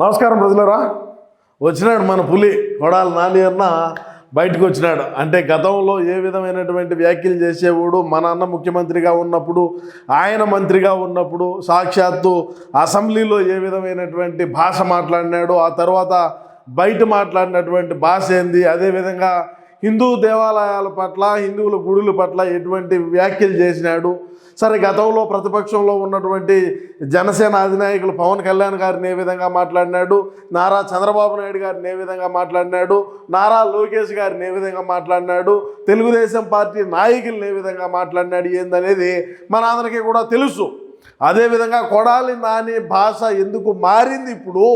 నమస్కారం ప్రజలరా. వచ్చినాడు మన పులి కొడాలి నాని అన్న బయటకు వచ్చినాడు. అంటే గతంలో ఏ విధమైనటువంటి వ్యాఖ్యలు చేసేవాడు, మన అన్న ముఖ్యమంత్రిగా ఉన్నప్పుడు, ఆయన మంత్రిగా ఉన్నప్పుడు సాక్షాత్తు అసెంబ్లీలో ఏ విధమైనటువంటి భాష మాట్లాడినాడు, ఆ తర్వాత బయట మాట్లాడినటువంటి భాష ఏంది, అదేవిధంగా హిందూ దేవాలయాల పట్ల, హిందువుల గుడుల పట్ల ఎటువంటి వ్యాఖ్యలు చేసినాడు. సరే, గతంలో ప్రతిపక్షంలో ఉన్నటువంటి జనసేన అధినాయకులు పవన్ కళ్యాణ్ గారిని ఏ విధంగా మాట్లాడినాడు, నారా చంద్రబాబు నాయుడు గారిని ఏ విధంగా మాట్లాడినాడు, నారా లోకేష్ గారిని ఏ విధంగా మాట్లాడినాడు, తెలుగుదేశం పార్టీ నాయకులను ఏ విధంగా మాట్లాడినాడు ఏందనేది మన అందరికీ కూడా తెలుసు. అదేవిధంగా కొడాలి నాని భాష ఎందుకు మారింది ఇప్పుడు,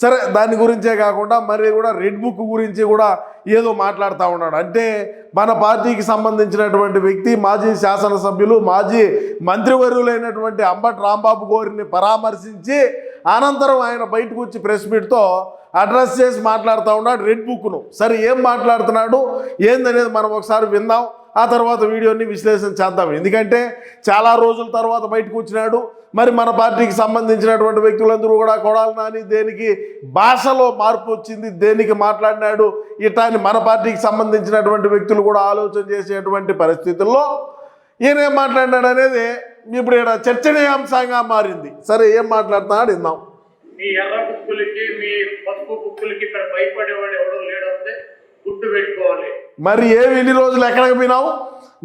సరే దాని గురించే కాకుండా మరి కూడా రెడ్ బుక్ గురించి కూడా ఏదో మాట్లాడుతూ ఉన్నాడు. అంటే మన పార్టీకి సంబంధించినటువంటి వ్యక్తి, మాజీ శాసనసభ్యులు, మాజీ మంత్రివర్యులైనటువంటి అంబటి రాంబాబు గారిని పరామర్శించి అనంతరం ఆయన బయటకు వచ్చి ప్రెస్ మీట్తో అడ్రస్ చేసి మాట్లాడుతూ ఉన్నాడు రెడ్ బుక్ను. సరే, ఏం మాట్లాడుతున్నాడు ఏందనేది మనం ఒకసారి విందాం, ఆ తర్వాత వీడియోని విశ్లేషణ చేద్దాం. ఎందుకంటే చాలా రోజుల తర్వాత బయటకు వచ్చినాడు. మరి మన పార్టీకి సంబంధించినటువంటి వ్యక్తులందరూ కూడా కొడాలి నాని దేనికి భాషలో మార్పు వచ్చింది, దేనికి మాట్లాడినాడు ఇట్లా అని మన పార్టీకి సంబంధించినటువంటి వ్యక్తులు కూడా ఆలోచన చేసేటువంటి పరిస్థితుల్లో ఈయన ఏం మాట్లాడినాడు అనేది ఇప్పుడు ఇక్కడ చర్చనీయాంశంగా మారింది. సరే, ఏం మాట్లాడుతున్నాడు విందాం. మీ ఎర్ర బుక్కులకి, మీ పసుపు బుక్కులకి ఇక్కడ భయపడేవాడు ఎవడో లేడంటే గుర్తు పెట్టుకోవాలి. మరి ఇన్ని రోజులు ఎక్కడికి పోయినావు?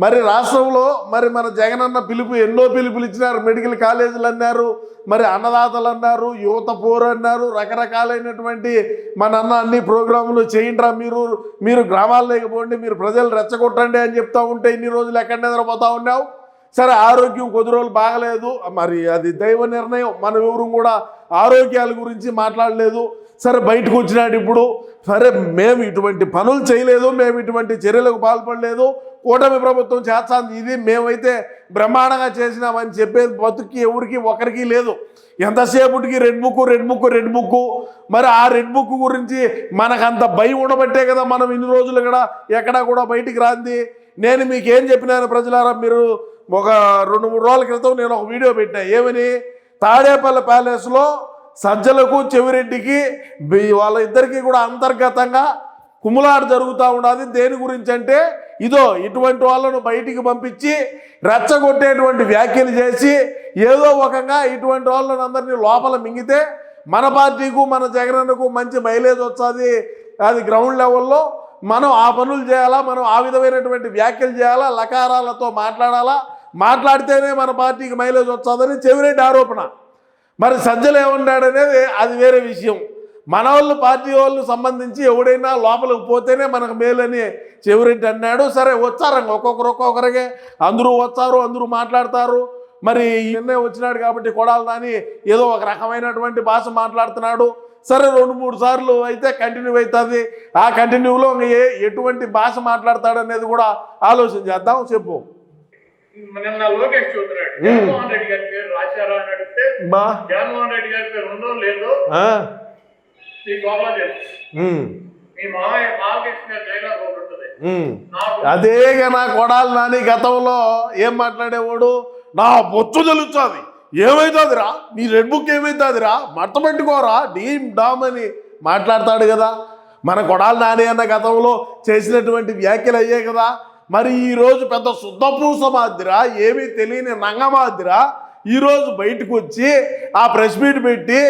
మరి రాష్ట్రంలో మరి మన జగనన్న పిలుపు, ఎన్నో పిలుపులు ఇచ్చినారు. మెడికల్ కాలేజీలు అన్నారు, మరి అన్నదాతలు అన్నారు, యువత పోరు అన్నారు, రకరకాలైనటువంటి మన అన్న అన్ని ప్రోగ్రాములు చేయండిరా, మీరు గ్రామాల్లోకి పోండి, మీరు ప్రజలు రెచ్చగొట్టండి అని చెప్తా ఉంటే ఇన్ని రోజులు ఎక్కడ నిద్రపోతా ఉన్నావు? సరే, ఆరోగ్యం కొద్ది రోజులు బాగలేదు, మరి అది దైవ నిర్ణయం. మనం ఎవరు కూడా ఆరోగ్యాల గురించి మాట్లాడలేదు. సరే, బయటకు వచ్చినాడు ఇప్పుడు. సరే, మేము ఇటువంటి పనులు చేయలేదు, మేము ఇటువంటి చర్యలకు పాల్పడలేదు, కూటమి ప్రభుత్వం చేస్తాంది, ఇది మేమైతే బ్రహ్మాండంగా చేసినామని చెప్పేది బతుక్కి ఎవరికి ఒకరికి లేదు. ఎంతసేపటికి red book red book red book. మరి ఆ రెడ్ బుక్ గురించి మనకంత భయం ఉండబట్టే కదా మనం ఇన్ని రోజులు కూడా ఎక్కడా కూడా బయటికి రాంది. నేను మీకేం చెప్పినాను ప్రజలారా, మీరు ఒక 2-3 రోజుల క్రితం నేను ఒక వీడియో పెట్టా. ఏమని? తాడేపల్లి ప్యాలెస్లో సజ్జలకు చెవిరెడ్డికి వాళ్ళ ఇద్దరికి కూడా అంతర్గతంగా కుమ్ములాట జరుగుతూ ఉన్నది. దేని గురించి అంటే ఇదో ఇటువంటి వాళ్ళను బయటికి పంపించి రెచ్చగొట్టేటువంటి వ్యాఖ్యలు చేసి ఏదో ఒకంగా ఇటువంటి వాళ్ళని అందరినీ లోపల మింగితే మన పార్టీకు, మన జగనన్నకు మంచి మైలేజ్ వస్తుంది. అది గ్రౌండ్ లెవెల్లో మనం ఆ పనులు చేయాలా, మనం ఆ విధమైనటువంటి వ్యాఖ్యలు చేయాలా, లకారాలతో మాట్లాడాలా, మాట్లాడితేనే మన పార్టీకి మైలేజ్ వస్తుందని చెవిరెడ్డి ఆరోపణ. మరి సజ్జలు ఏమన్నాడనేది అది వేరే విషయం. మన వాళ్ళు, పార్టీ వాళ్ళు సంబంధించి ఎవడైనా లోపలికి పోతేనే మనకు మేలని చెవిరెడ్డి అన్నాడు. సరే, వచ్చారండి ఒక్కొక్కరికే, అందరూ వచ్చారు, అందరూ మాట్లాడతారు. మరి నిన్నే వచ్చినాడు కాబట్టి కొడాలి నాని ఏదో ఒక రకమైనటువంటి భాష మాట్లాడుతున్నాడు. సరే, 2-3 సార్లు అయితే కంటిన్యూ అవుతుంది. ఆ కంటిన్యూలో ఎటువంటి భాష మాట్లాడతాడనేది కూడా ఆలోచన చేద్దాం. చెప్పు. నిన్న లోకేష్ చూస్తున్నాడు, జగన్మోహన్ రెడ్డి గారి పేరు రాశారా అని అడిగితే జగన్మోహన్ రెడ్డి గారి పేరు ఉందో లేదో ఈ గోపా తెలుసు. మీ మామయ్య బాలకృష్ణ డైలాగ్ ఒకటి ఉంటుంది, అదేగా నా కొడాలి నాని గతంలో ఏం మాట్లాడేవాడు, నా బొచ్చు తెలుస్తుంది, ఏమవుతుందిరా నీ రెడ్ బుక్, ఏమవుతుందిరా మట్ట పెట్టుకోరా డీమ్ డామ్ అని మాట్లాడతాడు కదా. మన కొడాలి నాని అన్న గతంలో చేసినటువంటి వ్యాఖ్యలు అయ్యే కదా. మరి ఈరోజు పెద్ద శుద్ధపూస మాదిరా, ఏమీ తెలియని నంగమాదిరా ఈరోజు బయటకు వచ్చి ఆ ప్రెస్ మీట్ పెట్టి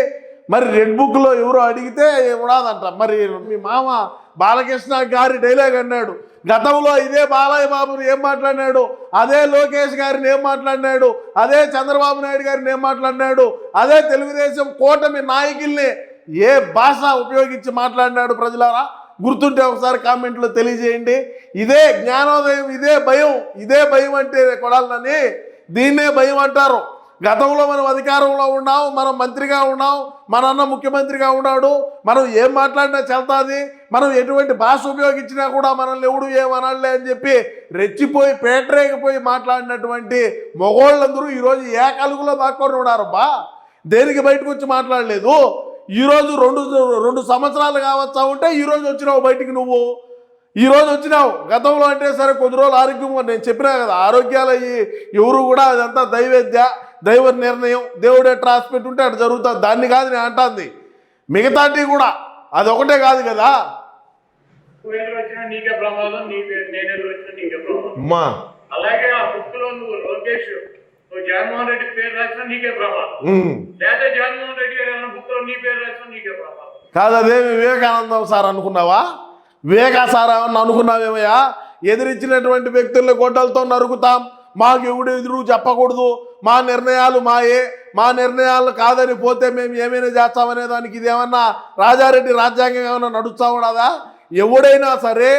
మరి రెడ్ బుక్లో ఎవరో అడిగితే ఉండదంట. మరి మీ మామ బాలకృష్ణ గారి డైలాగ్ అన్నాడు. గతంలో ఇదే బాలయ్య బాబుని ఏం మాట్లాడినాడు, అదే లోకేష్ గారిని ఏం మాట్లాడినాడు, అదే చంద్రబాబు నాయుడు గారిని ఏం మాట్లాడినాడు, అదే తెలుగుదేశం కూటమి నాయకుల్ని ఏ భాష ఉపయోగించి మాట్లాడినాడు ప్రజలారా? గుర్తుంటే ఒకసారి కామెంట్లో తెలియజేయండి. ఇదే జ్ఞానోదయం, ఇదే భయం అంటే కొడాలని దీన్నే భయం అంటారు. గతంలో మనం అధికారంలో ఉన్నాం, మనం మంత్రిగా ఉన్నాం, మన అన్న ముఖ్యమంత్రిగా ఉన్నాడు, మనం ఏం మాట్లాడినా చెల్తాది, మనం ఎటువంటి భాష ఉపయోగించినా కూడా మనల్ని ఎవడు ఏమనాలే అని చెప్పి రెచ్చిపోయి పేటరేగిపోయి మాట్లాడినటువంటి మగోళ్ళందరూ ఈరోజు ఏ కలుగులో దాక్కొని ఉన్నారు. దేనికి బయటకు వచ్చి మాట్లాడలేదు. ఈరోజు 2 సంవత్సరాలు కావచ్చా ఉంటే ఈరోజు వచ్చినావు బయటికి. నువ్వు ఈరోజు వచ్చినావు. గతంలో అంటే సరే కొద్ది రోజులు ఆరోగ్యం, నేను చెప్పినా కదా, ఆరోగ్యాలు ఎవరు కూడా అదంతా దైవ నిర్ణయం, దేవుడే ట్రాన్స్పెట్ ఉంటే అటు జరుగుతుంది. దాన్ని కాదు నేను అంటుంది. మిగతాటి కూడా అది ఒకటే కాదు కదా. నువ్వు ఎదురు వచ్చినా నీకే ప్రమాదం, నేను ఎదురు వచ్చినా నీకే ప్రమాదం. అమ్మా అలాగే ఆ బుక్ లో నువ్వు లోకేష్ నువ్వు జగన్మోహన్ రెడ్డి పేరు రాసినా నీకే ప్రమాదం, లేదా జగన్మోహన్ రెడ్డి గారు ఏమైనా బుక్ లో నీ పేరు రాసినా నీకే ప్రమాదం. కాదు అదేమి వివేకానందం సార్ అనుకున్నావా? వివేకా సార్ ఏమన్నా అనుకున్నావేమయ్యా? ఎదిరించినటువంటి వ్యక్తుల్ని గొడ్డలతో నరుకుతాం, మాకు ఎవడు ఎదురు చెప్పకూడదు, మా నిర్ణయాలు మా నిర్ణయాలు కాదని పోతే మేము ఏమైనా చేస్తామనే దానికి ఇదేమన్నా రాజారెడ్డి రాజ్యాంగం ఏమైనా నడుస్తా ఉండదా? ఎవడైనా సరే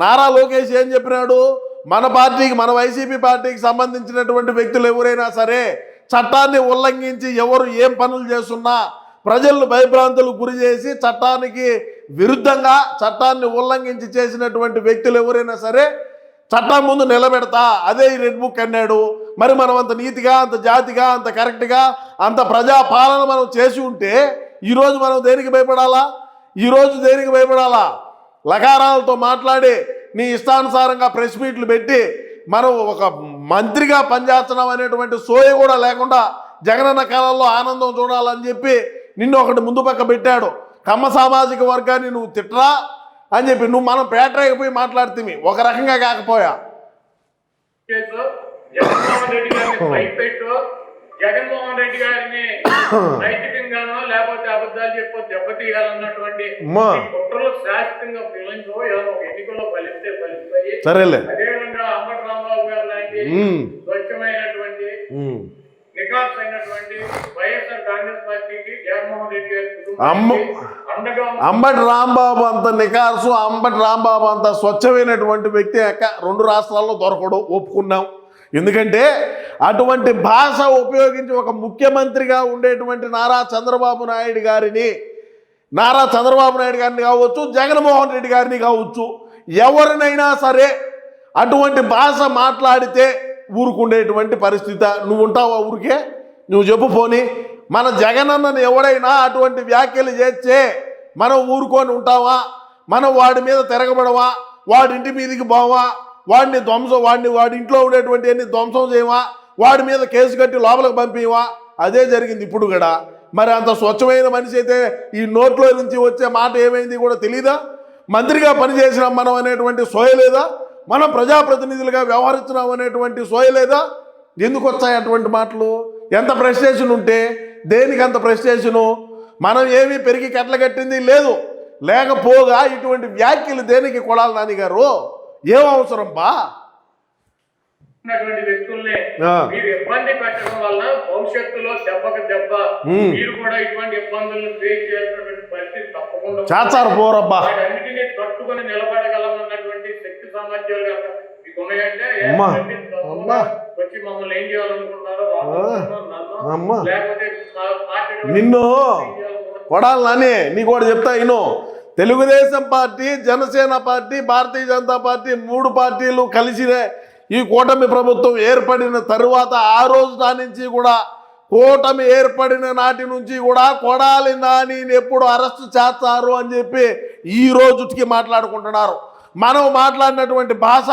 నారా లోకేష్ ఏం చెప్పినాడు, మన పార్టీకి మన వైసీపీ పార్టీకి సంబంధించినటువంటి వ్యక్తులు ఎవరైనా సరే చట్టాన్ని ఉల్లంఘించి ఎవరు ఏం పనులు చేస్తున్నా ప్రజలను భయభ్రాంతులకు గురి చేసి చట్టానికి విరుద్ధంగా చట్టాన్ని ఉల్లంఘించి చేసినటువంటి వ్యక్తులు ఎవరైనా సరే చట్టం ముందు నిలబెడతా, అదే ఈ రెడ్ బుక్ అన్నాడు. మరి మనం అంత నీతిగా, అంత జాతిగా, అంత కరెక్ట్గా, అంత ప్రజా పాలన మనం చేసి ఉంటే ఈరోజు మనం దేనికి భయపడాలా? ఈరోజు దేనికి భయపడాలా? లకారాలతో మాట్లాడి నీ ఇష్టానుసారంగా ప్రెస్ మీట్లు పెట్టి మనం ఒక మంత్రిగా పనిచేస్తున్నాం అనేటువంటి సోయ కూడా లేకుండా జగనన్న కాలంలో ఆనందం చూడాలని చెప్పి నిన్ను ఒకటి ముందు పక్క పెట్టాడు. కమ్మ సామాజిక వర్గాన్ని నువ్వు తిట్టరా అని చెప్పి నువ్వు మనం పేటరైపోయి మాట్లాడుతుంది ఒక రకంగా కాకపోయా. జగన్మోహన్ రెడ్డి గారిని భయపెట్టు, జగన్మోహన్ రెడ్డి గారిని నైతికంగానో లేకపోతే అబద్ధాలు చెప్పో దెబ్బతీయాలన్నటువంటి కుట్రలు శాశ్వతంగా పిల్లలతో ఎన్నికల్లో ఫలిస్తాయి. సరేలే. అదేవిధంగా అంబటి రాంబాబు గారు లాంటి స్వచ్ఛమైనటువంటి నికాస్ అయినటువంటి వైఎస్ఆర్ కాంగ్రెస్ పార్టీకి జగన్మోహన్ రెడ్డి గారి అండగా అంబటి రాంబాబు అంత నికాసు, అంబటి రాంబాబు అంత స్వచ్ఛమైనటువంటి వ్యక్తి రెండు రాష్ట్రాల్లో దొరకడు, ఒప్పుకున్నాం. ఎందుకంటే అటువంటి భాష ఉపయోగించి ఒక ముఖ్యమంత్రిగా ఉండేటువంటి నారా చంద్రబాబు నాయుడు గారిని కావచ్చు, జగన్మోహన్ రెడ్డి గారిని కావచ్చు, ఎవరినైనా సరే అటువంటి భాష మాట్లాడితే ఊరుకుండేటువంటి పరిస్థితి. నువ్వు ఉంటావా ఊరికే? నువ్వు చెప్పు పోని. మన జగనన్నను ఎవడైనా అటువంటి వ్యాఖ్యలు చేస్తే మనం ఊరుకొని ఉంటావా? మనం వాడి మీద తిరగబడవా? వాడి ఇంటి మీదకి పోవా? వాడి ఇంట్లో ఉండేటువంటి అన్ని ధ్వంసం చేయవా? వాడి మీద కేసు కట్టి లోపలికి పంపివా? అదే జరిగింది ఇప్పుడు కూడా. మరి అంత స్వచ్ఛమైన మనిషి అయితే ఈ నోట్లో నుంచి వచ్చే మాట ఏమైంది కూడా తెలీదా? మంత్రిగా పనిచేసినాం మనం అనేటువంటి సోయలేదా? మనం ప్రజాప్రతినిధులుగా వ్యవహరిస్తున్నాం అనేటువంటి సోయలేదా? ఎందుకు వచ్చాయి అటువంటి మాటలు? ఎంత ప్రెస్టేషన్ ఉంటే దేనికి అంత ప్రెస్టేషను? మనం ఏమీ పెరిగి కట్టలు లేదు. లేకపోగా ఇటువంటి వ్యాఖ్యలు దేనికి కొడాలి నాని గారు? ఏం అవసరం బా? వ్యక్తుల్ని మీరు ఇబ్బంది పెట్టడం వల్ల భవిష్యత్తులో దెబ్బకు దెబ్బ మీరు కూడా ఇటువంటి ఇబ్బందులను ఫేస్ చేసినటువంటి పరిస్థితి తప్పకుండా చేస్తారు. పోరబ్బా అన్నిటినీ తట్టుకొని నిలబడగలమన్నటువంటి శక్తి సామర్థ్యాలు మీకు ఉన్నాయంటే వచ్చి మమ్మల్ని ఏం చేయాలనుకుంటున్నారో లేకపోతే నిన్ను కొడాలి నాని నీకు కూడా చెప్తా ఇను. Telugu Desam party, Janasena party, Bharatiya Janata party 3 పార్టీలు కలిసి ఈ కూటమి ప్రభుత్వం ఏర్పడిన తరువాత ఆ రోజు నుంచి కూడా కూటమి ఏర్పడిన నాటి నుంచి కూడా కొడాలి నానిని ఎప్పుడు అరెస్ట్ చేస్తారు అని చెప్పి ఈ రోజుకి మాట్లాడుకుంటున్నారు. మనం మాట్లాడినటువంటి భాష,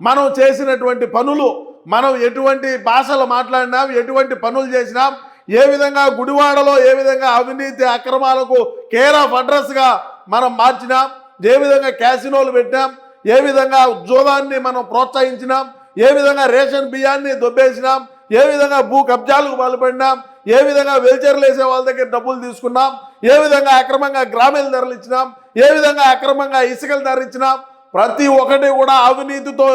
మనం చేసినటువంటి పనులు, మనం ఎటువంటి భాషలు మాట్లాడినాం, ఎటువంటి పనులు చేసినాం, ఏ విధంగా గుడివాడలో ఏ విధంగా అవినీతి అక్రమాలకు కేర్ ఆఫ్ అడ్రస్గా మనం మార్చినాం, ఏ విధంగా క్యాసినోలు పెట్టినాం, ఏ విధంగా ఉద్యోగాన్ని మనం ప్రోత్సహించినాం, ఏ విధంగా రేషన్ బియ్యాన్ని దొబ్బేసినాం, ఏ విధంగా భూ కబ్జాలకు పాల్పడినాం, ఏ విధంగా వెల్చర్లు వేసే వాళ్ళ దగ్గర డబ్బులు తీసుకున్నాం, ఏ విధంగా అక్రమంగా గ్రామీణ ధరలు ఇచ్చినాం, ఏ విధంగా అక్రమంగా ఇసుకలు ధర ఇచ్చినాం, ప్రతి ఒక్కటి కూడా అవినీతితో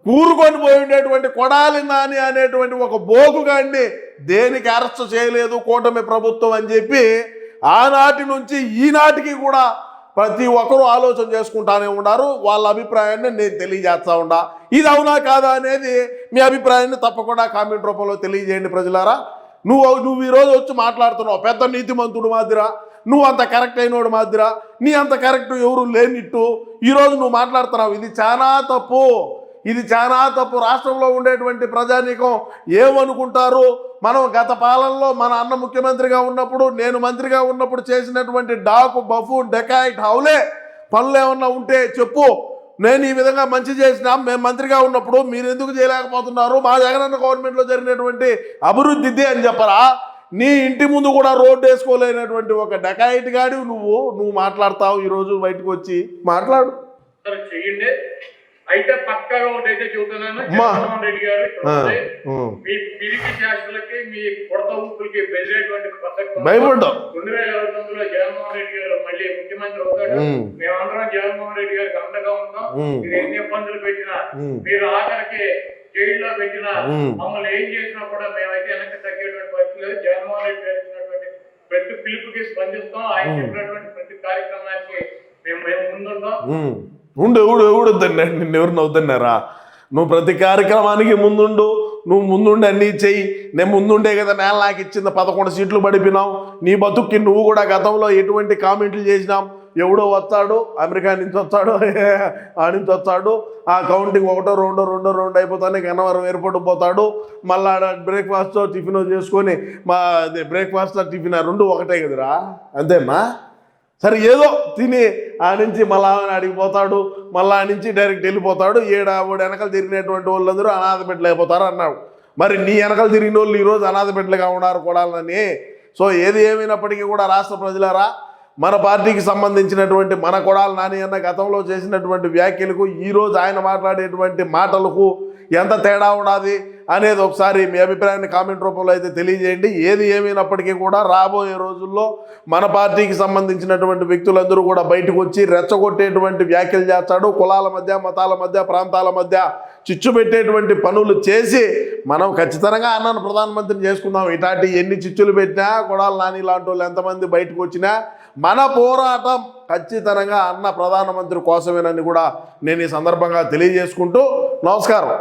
కూరుకొని పోయి ఉండేటువంటి కొడాలి నాని అనేటువంటి ఒక బోగుగాన్ని దేనికి అరెస్ట్ చేయలేదు కూటమి ప్రభుత్వం అని చెప్పి ఆనాటి నుంచి ఈనాటికి కూడా ప్రతి ఒక్కరూ ఆలోచన చేసుకుంటానే ఉన్నారు. వాళ్ళ అభిప్రాయాన్ని నేను తెలియజేస్తా ఉండా. ఇది అవునా కాదా అనేది మీ అభిప్రాయాన్ని తప్పకుండా కామెంట్ రూపంలో తెలియజేయండి ప్రజలారా. నువ్వు ఈరోజు వచ్చి మాట్లాడుతున్నావు పెద్ద నీతిమంతుడు మాదిరా, నువ్వు అంత కరెక్ట్ అయినోడు మాదిరా, నీ అంత కరెక్ట్ ఎవరు లేనిట్టు ఈరోజు నువ్వు మాట్లాడుతున్నావు. ఇది చాలా తప్పు, ఇది చాలా తప్పు. రాష్ట్రంలో ఉండేటువంటి ప్రజానీకం ఏమనుకుంటారు? మనం గత పాలనలో మన అన్న ముఖ్యమంత్రిగా ఉన్నప్పుడు, నేను మంత్రిగా ఉన్నప్పుడు చేసినటువంటి డాకు బఫూన్ డెకాయిట్ హౌలే పనులు ఏమన్నా ఉంటే చెప్పు. నేను ఈ విధంగా మంచి చేసినా, మేము మంత్రిగా ఉన్నప్పుడు మీరు ఎందుకు చేయలేకపోతున్నారు? మా జగనన్న గవర్నమెంట్లో జరిగినటువంటి అభివృద్ధి అని చెప్పరా? నీ ఇంటి ముందు కూడా రోడ్డు వేసుకోలేనటువంటి ఒక డకాయిట్ గాడి నువ్వు మాట్లాడతావు ఈరోజు బయటకు వచ్చి మాట్లాడు. సరే చేయండి. అయితే పక్కగా ఒకటైతే చెబుతున్నాను, జగన్మోహన్ రెడ్డి గారు మీ పిరికి శాస్త్రులకి మీ కొడత ఊపులకి బెదిరేటువంటి ప్రసక్తి భయపడ్డావు. 2029లో జగన్మోహన్ రెడ్డి గారు మళ్ళీ ముఖ్యమంత్రి అవుతాడు. మేమందరం జగన్మోహన్ రెడ్డి గారికి అండగా ఉంటాం. మీరు ఎన్ని ఇబ్బందులు పెట్టినా, మీరు ఆఖరికి జైల్లో పెట్టినా, మమ్మల్ని ఏం చేసినా కూడా మేమైతే వెనక్కి తగ్గేటువంటి పరిస్థితి లేదు. జగన్మోహన్ రెడ్డి గారు ఇచ్చినటువంటి ప్రతి పిలుపుకి స్పందిస్తాం. ఆయన చెప్పినటువంటి ప్రతి కార్యక్రమానికి మేము ముందుంటాం. ఎవడొద్దన్నా నిన్నెవరు నవ్వుతున్నారా? నువ్వు ప్రతి కార్యక్రమానికి ముందుండు, నువ్వు ముందుండి అన్నీ చెయ్యి. నేను ముందుండే కదా నేల నాకు ఇచ్చింది 11 సీట్లు పడిపోయినావు. నీ బతుక్కి నువ్వు కూడా గతంలో ఎటువంటి కామెంట్లు చేసినాం. ఎవడో వస్తాడు, అమెరికా నుంచి వస్తాడు, ఆ నుంచి వస్తాడు, ఆ కౌంటింగ్ ఒకటో రెండో అయిపోతానే గన్నవరం ఎయిర్పోర్ట్ పోతాడు. మళ్ళా బ్రేక్ఫాస్ట్ టిఫిన్ చేసుకొని బ్రేక్ఫాస్ట్ టిఫిన్ 2 ఒకటే కదరా, అంతేమ్మా. సరే ఏదో తిని ఆ నుంచి మళ్ళా అడిగిపోతాడు, మళ్ళా నుంచి డైరెక్ట్ వెళ్ళిపోతాడు. వాడు వెనకలు తిరిగినటువంటి వాళ్ళందరూ అనాథ బిడ్డలు అయిపోతారు అన్నాడు. మరి నీ వెనకలు తిరిగిన వాళ్ళు ఈరోజు అనాథ బిడ్డలుగా ఉన్నారు కూడాలని. సో ఏది ఏమైనప్పటికీ కూడా రాష్ట్ర ప్రజలారా, మన పార్టీకి సంబంధించినటువంటి మన కొడాలి నాని అన్న గతంలో చేసినటువంటి వ్యాఖ్యలకు ఈరోజు ఆయన మాట్లాడేటువంటి మాటలకు ఎంత తేడా ఉన్నది అనేది ఒకసారి మీ అభిప్రాయాన్ని కామెంట్ రూపంలో అయితే తెలియజేయండి. ఏది ఏమైనప్పటికీ కూడా రాబోయే రోజుల్లో మన పార్టీకి సంబంధించినటువంటి వ్యక్తులందరూ కూడా బయటకు వచ్చి రెచ్చగొట్టేటువంటి వ్యాఖ్యలు చేస్తాడు. కులాల మధ్య, మతాల మధ్య, ప్రాంతాల మధ్య చిచ్చు పెట్టేటువంటి పనులు చేసి మనం ఖచ్చితంగా అన్నను ప్రధానమంత్రిని చేసుకుందాం. ఇలాంటి ఎన్ని చిచ్చులు పెట్టినా, కొడాలి నాని లాంటి వాళ్ళు ఎంతమంది బయటకు వచ్చినా మన పోరాటం ఖచ్చితంగా అన్న ప్రధానమంత్రి కోసమేనని కూడా నేను ఈ సందర్భంగా తెలియజేసుకుంటూ నమస్కారం.